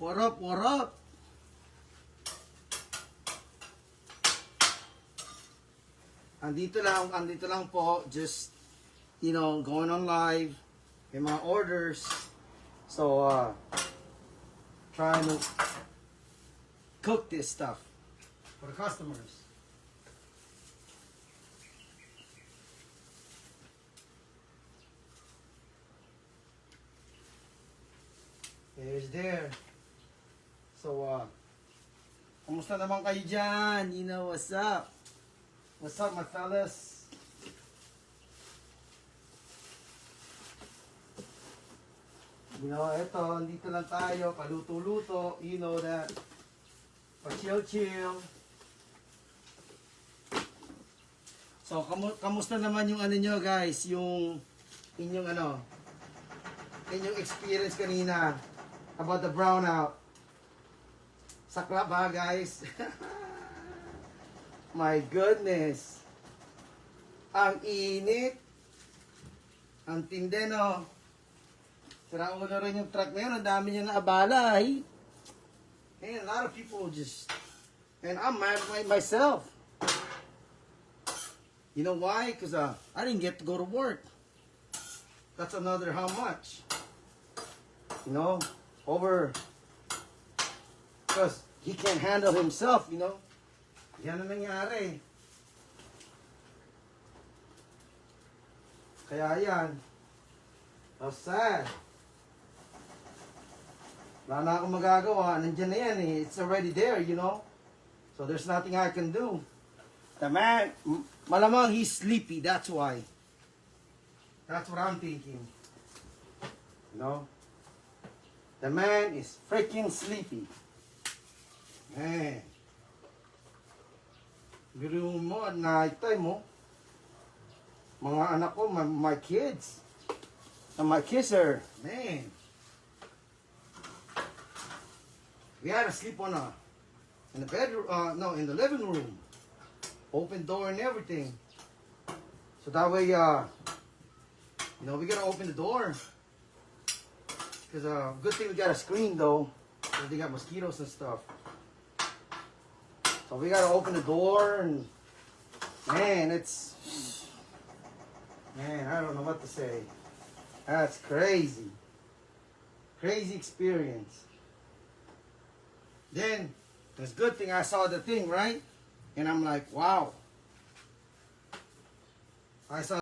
What up, what up? Andito lang po, just, going on live, may mga orders. So, trying to cook this stuff for the customers. There's there. So, kumusta naman kayo dyan? You know what's up? What's up, my fellas? Eto, dito lang tayo, paluto-luto. You know that. Pa-chill-chill. So, kamusta naman yung nyo, guys? Yung inyong inyong experience kanina about the brownout. Sakla ba, guys? My goodness. Ang init. Ang tindi, no? Sira ulo rin yung truck na yun. Ang dami niya na abala, eh. And a lot of people just... And I'm mad at myself. You know why? Because I didn't get to go to work. That's another how much? Over... Because he can't handle himself, Yan ang nangyari. Kaya yan. How sad. Wala na akong magagawa. Nandiyan na yan eh. It's already there, So there's nothing I can do. The man, malamang he's sleepy. That's why. That's what I'm thinking. The man is freaking sleepy. Man. Biro mo at night time mo. Mga anak ko, my kids. And my kisser. Man. We had to sleep in the bedroom, in the living room. Open door and everything. So that way, we gotta open the door. Because, good thing we got a screen though. Because they got mosquitoes and stuff. So we gotta open the door and, man, I don't know what to say. That's crazy. Crazy experience. Then, it's a good thing I saw the thing, right? And I'm like, wow. I saw